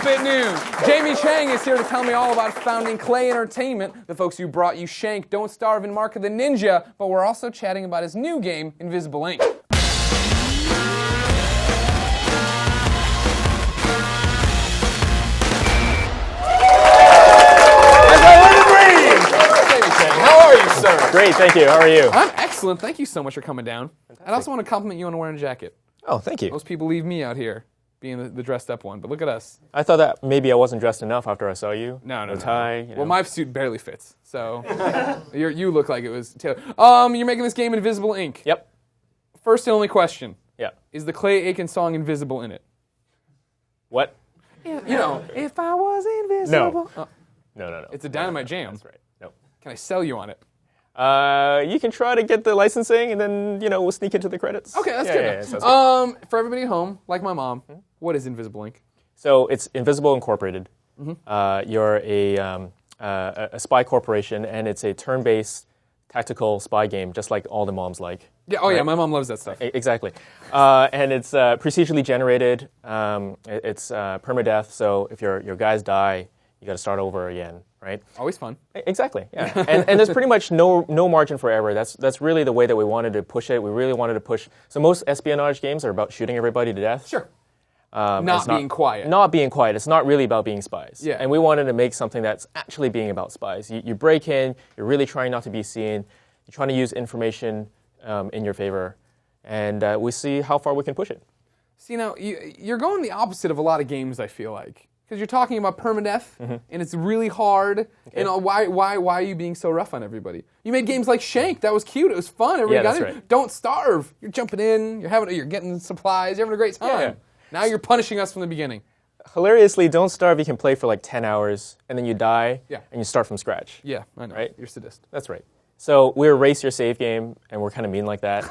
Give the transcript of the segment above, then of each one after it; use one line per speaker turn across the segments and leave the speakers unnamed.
up at noon. Jamie Chang is here to tell me all about founding Klei Entertainment, the folks who brought you Shank, Don't Starve, and Mark of the Ninja, but we're also chatting about his new game, Invisible Ink.
Great, thank you. How are you?
I'm excellent. Thank you so much for coming down. I also want to compliment you on wearing a jacket.
Oh, thank you.
Most people leave me out here being the dressed up one, but look at us.
I thought that maybe I wasn't dressed enough after I saw you.
No
tie. You know.
Well, my suit barely fits, so you look like it was tailored. You're making this game Invisible Ink.
Yep.
First and only question.
Yeah.
Is the Klei Aiken song Invisible in it?
What?
You know, if I was invisible.
No. No.
It's a dynamite jam.
That's right. No.
Can I sell you on it?
You can try to get the licensing, and then we'll sneak into the credits.
Okay, that's good. For everybody at home, like my mom, what is Invisible Ink?
So it's Invisible Incorporated. You're a spy corporation, and it's a turn-based tactical spy game, just like all the moms like.
Yeah. Oh, right? Yeah. My mom loves that stuff.
Exactly. And it's procedurally generated. It's permadeath. So if your guys die, you got to start over again, right?
Always fun.
Exactly. Yeah. and there's pretty much no margin for error. That's really the way that we wanted to push it. We really wanted to push. So most espionage games are about shooting everybody to death.
Sure. Not being quiet.
Not being quiet. It's not really about being spies.
Yeah.
And we wanted to make something that's actually being about spies. You break in. You're really trying not to be seen. You're trying to use information in your favor, and we see how far we can push it.
See, now you're going the opposite of a lot of games. I feel like. Because you're talking about permadeath, and it's really hard. Okay. And why are you being so rough on everybody? You made games like Shank. That was cute. It was fun. Everybody got it. Right. Don't Starve. You're jumping in. You're getting supplies. You're having a great time. Yeah. Now you're punishing us from the beginning.
Hilariously, Don't Starve. You can play for like 10 hours, and then you die.
Yeah.
And you start from scratch.
Yeah, I know.
Right?
You're a sadist.
That's right. So we erase your save game, and we're kind of mean like that.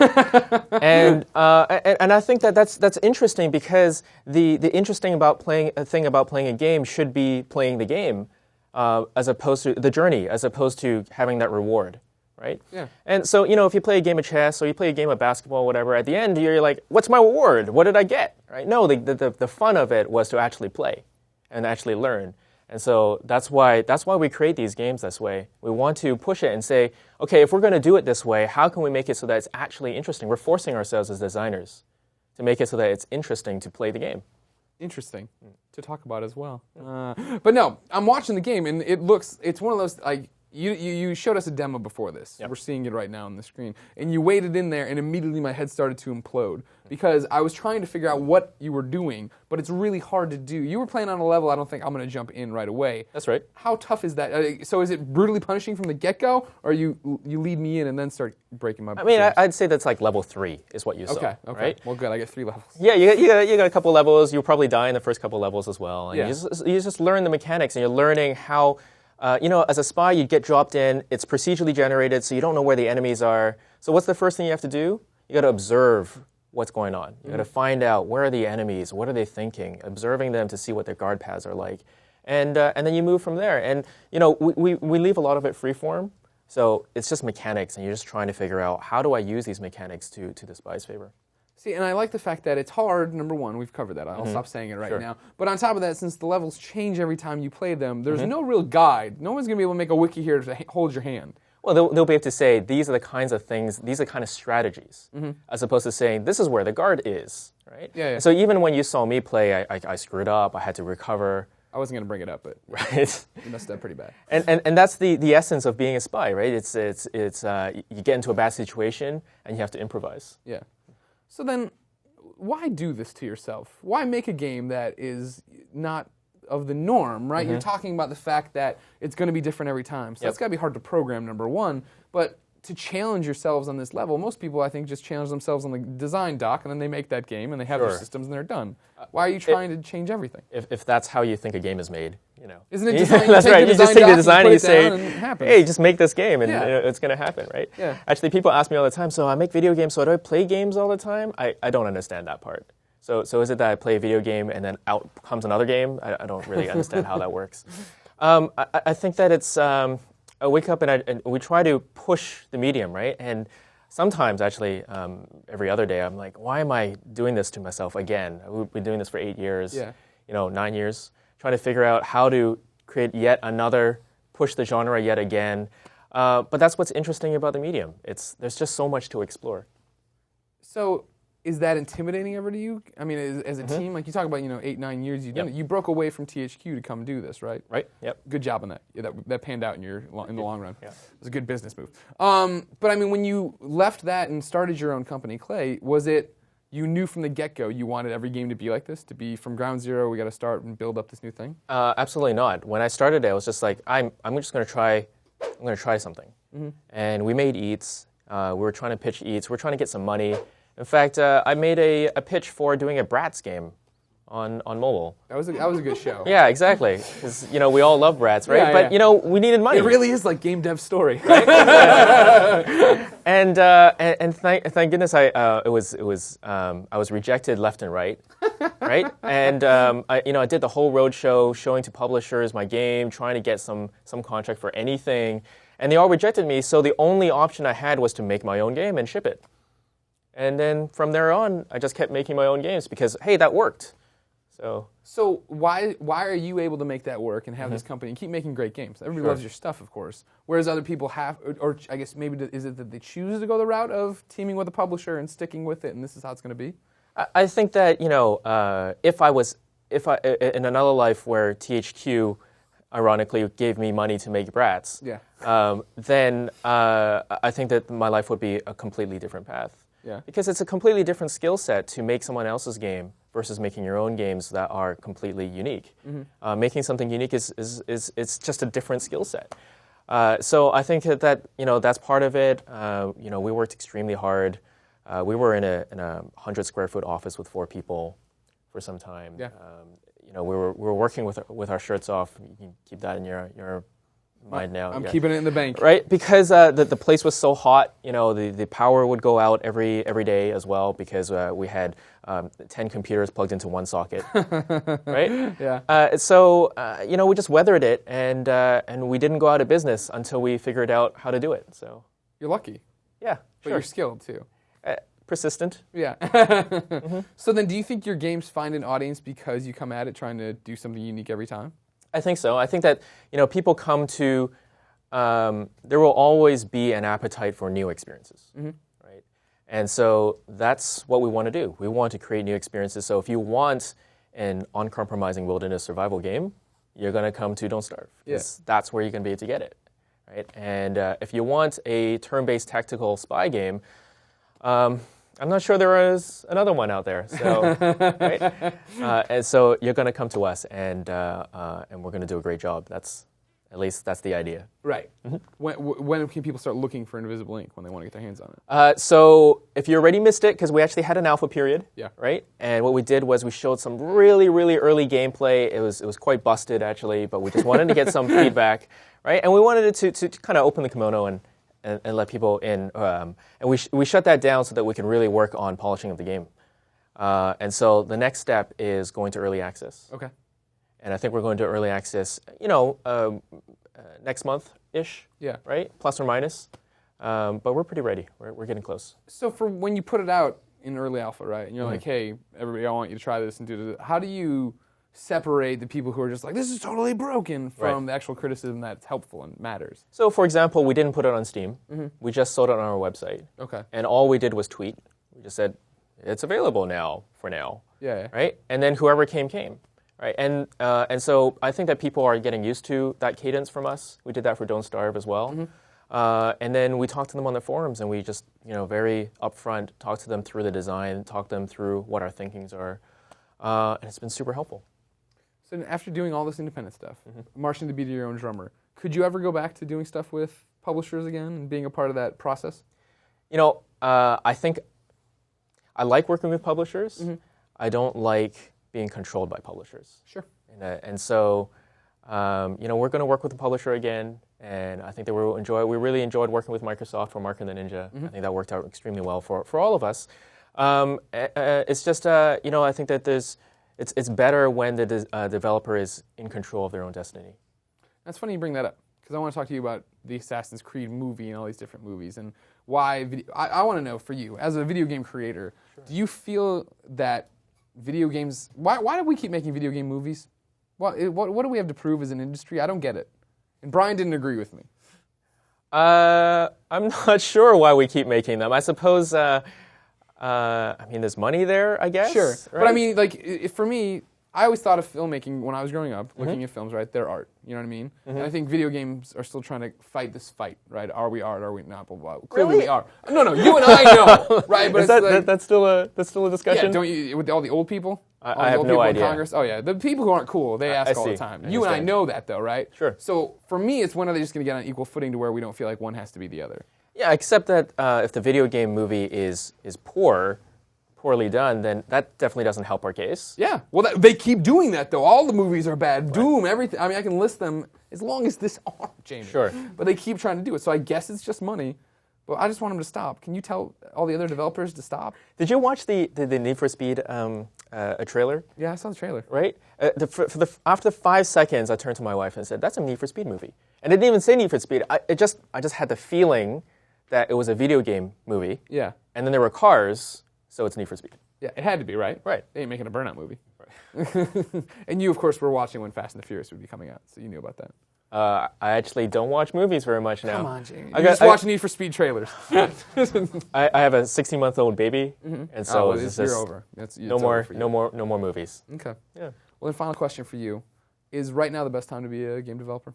and I think that's interesting because the interesting thing about playing a game should be playing the game, as opposed to the journey, as opposed to having that reward, right?
Yeah.
And so if you play a game of chess or you play a game of basketball, whatever, at the end you're like, what's my reward? What did I get? Right? No, the fun of it was to actually play, and actually learn. And so that's why we create these games this way. We want to push it and say, okay, if we're going to do it this way, how can we make it so that it's actually interesting? We're forcing ourselves as designers to make it so that it's interesting to play the game.
Interesting to talk about as well. But no, I'm watching the game, and it's one of those, like, you showed us a demo before this. Yep. We're seeing it right now on the screen. And you waited in there, and immediately my head started to implode because I was trying to figure out what you were doing, but it's really hard to do. You were playing on a level I don't think I'm going to jump in right away.
That's right.
How tough is that? So is it brutally punishing from the get-go, or you lead me in and then start breaking my bones?
I mean, I'd say that's like level 3 is what you saw.
Okay.
Right?
Well, good. I get 3 levels.
Yeah, you got a couple levels. You'll probably die in the first couple levels as well. And
yeah.
you just learn the mechanics, and you're learning how... as a spy, you get dropped in. It's procedurally generated, so you don't know where the enemies are. So what's the first thing you have to do? You got to observe what's going on. You got to find out where are the enemies, what are they thinking, observing them to see what their guard paths are like, and then you move from there. And we leave a lot of it freeform, so it's just mechanics, and you're just trying to figure out how do I use these mechanics to the spy's favor.
See, and I like the fact that it's hard, number one, we've covered that. I'll stop saying it right now. But on top of that, since the levels change every time you play them, there's no real guide. No one's going to be able to make a wiki here to hold your hand.
Well, they'll be able to say, these are the kinds of things, these are the kind of strategies, as opposed to saying, this is where the guard is, right?
Yeah.
So even when you saw me play, I screwed up, I had to recover.
I wasn't going to bring it up, but
right.
You messed up pretty bad.
And that's the essence of being a spy, right? It's you get into a bad situation, and you have to improvise.
Yeah. So then... why do this to yourself? Why make a game that is not of the norm, right? You're talking about the fact that it's going to be different every time. So that's got to be hard to program, number one. But to challenge yourselves on this level, most people, I think, just challenge themselves on the design dock, and then they make that game, and they have their systems, and they're done. Why are you trying to change everything?
If that's how you think a game is made,
Isn't it design?
That's right. You just take the design and you say, hey, just make this game, and it's going to happen, right?
Yeah.
Actually, people ask me all the time, so I make video games, so do I play games all the time? I don't understand that part. So is it that I play a video game and then out comes another game? I don't really understand how that works. I think that it's... I wake up and we try to push the medium, right? And sometimes, actually, every other day, I'm like, why am I doing this to myself again? We've been doing this for 8 years, 9 years, trying to figure out how to create yet another, push the genre yet again. But that's what's interesting about the medium. There's just so much to explore.
So is that intimidating ever to you? I mean, as a team, like you talk about, 8, 9 years you've done it. You broke away from THQ to come do this, right?
Right. Yep.
Good job on that. Yeah, that panned out in the long run.
Yeah.
It was a good business move. But I mean, when you left that and started your own company, Klei, was it you knew from the get-go you wanted every game to be like this, to be from ground zero, we got to start and build up this new thing?
Absolutely not. When I started it, I was just like, I'm just going to try. I'm going to try something. And we made Eats. We were trying to pitch Eats. We were trying to get some money. In fact, I made a pitch for doing a Bratz game on mobile.
That was a good show.
Yeah, exactly. Because we all love Bratz, right?
Yeah,
but we needed money.
It really is like game dev story.
And thank goodness I was rejected left and right, right? And I did the whole road show showing to publishers my game, trying to get some contract for anything, and they all rejected me. So the only option I had was to make my own game and ship it. And then from there on, I just kept making my own games because hey, that worked.
So why are you able to make that work and have this company and keep making great games? Everybody loves your stuff, of course. Whereas other people have, or I guess maybe is it that they choose to go the route of teaming with a publisher and sticking with it, and this is how it's going to be?
I think that if I in another life where THQ, ironically, gave me money to make Bratz, then I think that my life would be a completely different path.
Yeah.
Because it's a completely different skill set to make someone else's game versus making your own games that are completely unique. Making something unique is just a different skill set. So I think that that's part of it. We worked extremely hard. We were in a 100 square foot office with 4 people for some time.
Yeah.
We were working with our shirts off. You can keep that in your mind now.
I'm keeping it in the bank.
Right, because the place was so hot. The power would go out every day as well because we had 10 computers plugged into one socket. Right.
Yeah.
So we just weathered it, and we didn't go out of business until we figured out how to do it. So
you're lucky.
Yeah,
but you're skilled too.
Persistent.
Yeah. So then, do you think your games find an audience because you come at it trying to do something unique every time?
I think so. I think that people come to. There will always be an appetite for new experiences, right? And so that's what we want to do. We want to create new experiences. So if you want an uncompromising wilderness survival game, you're going to come to Don't Starve. Because that's where you're going to be able to get it, right? And if you want a turn-based tactical spy game, I'm not sure there is another one out there. So, right? And so you're going to come to us, and we're going to do a great job. At least that's the idea.
Right. When can people start looking for Invisible Ink when they want to get their hands on it?
So if you already missed it, because we actually had an alpha period.
Yeah.
Right. And what we did was we showed some really, really early gameplay. It was quite busted actually, but we just wanted to get some feedback, right? And we wanted it to kind of open the kimono and let people in. And we shut that down so that we can really work on polishing of the game. And so the next step is going to early access.
Okay.
And I think we're going to early access, next month-ish.
Yeah.
Right? Plus or minus. But we're pretty ready. We're getting close.
So for when you put it out in early alpha, right, and you're like, hey, everybody, I want you to try this and do this, how do you separate the people who are just like, this is totally broken from the actual criticism that's helpful and matters?
So, for example, we didn't put it on Steam. We just sold it on our website.
Okay.
And all we did was tweet. We just said, it's available now, for now.
Yeah.
Right? And then whoever came. Right? And so I think that people are getting used to that cadence from us. We did that for Don't Starve as well. And then we talked to them on the forums, and we just, very upfront talked to them through the design, talked them through what our thinkings are. And it's been super helpful.
So after doing all this independent stuff, marching to be your own drummer, could you ever go back to doing stuff with publishers again and being a part of that process?
I think I like working with publishers. I don't like being controlled by publishers.
Sure.
And so, we're going to work with the publisher again, and I think that we really enjoyed working with Microsoft for Mark and the Ninja. I think that worked out extremely well for all of us. It's just, I think that it's better when the developer is in control of their own destiny.
That's funny you bring that up, because I want to talk to you about the Assassin's Creed movie and all these different movies, and why. I want to know, for you, as a video game creator, do you feel that video games, why do we keep making video game movies? What do we have to prove as an industry? I don't get it. And Brian didn't agree with me.
I'm not sure why we keep making them. I suppose, I mean, there's money there, I guess.
Sure.
Right?
But I mean, like, for me, I always thought of filmmaking when I was growing up, looking at films, right? They're art. You know what I mean? And I think video games are still trying to fight this fight, right? Are we art? Are we not? Blah, blah, blah. Clearly
Really?
we are. No, you and I know, right? But
Is that's still a discussion?
Yeah, don't you, with all the old people?
I have no idea.
In Congress? Oh, yeah. The people who aren't cool, they ask all the time. You and I know that, though, right?
Sure.
So for me, it's when are they just going to get on equal footing to where we don't feel like one has to be the other?
Yeah, except that if the video game movie is poorly done, then that definitely doesn't help our case.
Yeah. Well, they keep doing that, though. All the movies are bad. Right. Doom, everything. I mean, I can list them as long as this arm, Jamie.
Sure.
But they keep trying to do it. So I guess it's just money. But I just want them to stop. Can you tell all the other developers to stop?
Did you watch the Need for Speed a trailer?
Yeah, I saw the trailer.
Right? After the 5 seconds, I turned to my wife and said, "That's a Need for Speed movie." And it didn't even say Need for Speed. I just had the feeling that it was a video game movie.
Yeah.
And then there were cars, so it's Need for Speed.
Yeah, it had to be, right?
Right.
They ain't making a Burnout movie. Right. And you, of course, were watching when Fast and the Furious would be coming out, so you knew about that.
I actually don't watch movies very much now.
Come on, Jamie. You just watch Need for Speed trailers.
I have a 16-month-old baby, and so
you're over.
No more movies.
Okay.
Yeah.
Well, then, final question for you: is right now the best time to be a game developer?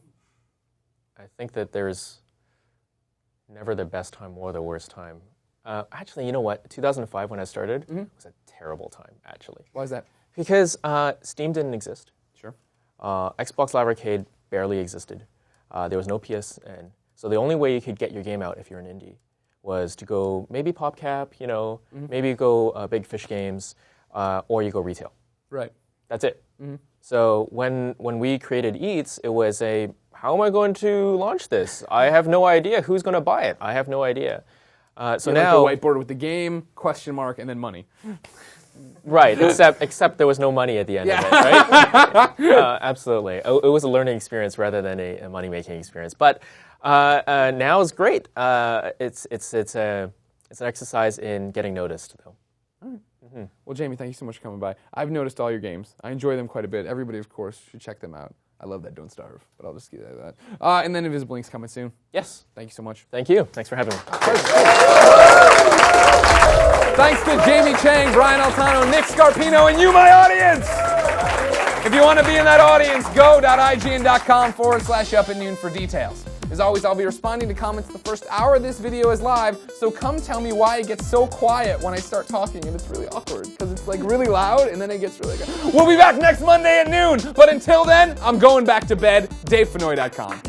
I think that there's never the best time or the worst time. Actually, you know what? 2005, when I started, was a terrible time, actually.
Why is that?
Because Steam didn't exist.
Sure.
Xbox Live Arcade barely existed. There was no PSN. So the only way you could get your game out if you're an indie was to go maybe PopCap, maybe go Big Fish Games, or you go retail.
Right.
That's it. So when we created Eats, it was how am I going to launch this? I have no idea. Who's going to buy it? I have no idea. So now
like the whiteboard with the game, question mark, and then money.
Right, except there was no money at the end of it, right? Absolutely. It was a learning experience rather than a money-making experience. But now it's great. It's an exercise in getting noticed, though.
All right. Well, Jamie, thank you so much for coming by. I've noticed all your games. I enjoy them quite a bit. Everybody, of course, should check them out. I love that Don't Starve, but I'll just give you that. And then Invisible Ink's coming soon.
Yes.
Thank you so much.
Thank you. Thanks for having me.
Thanks to Jamie Chang, Brian Altano, Nick Scarpino, and you, my audience! If you want to be in that audience, go.ign.com/up@noon for details. As always, I'll be responding to comments the first hour of this video is live, so come tell me why it gets so quiet when I start talking, and it's really awkward, because it's like really loud, and then it gets really good. We'll be back next Monday at noon, but until then, I'm going back to bed, DaveFenoy.com.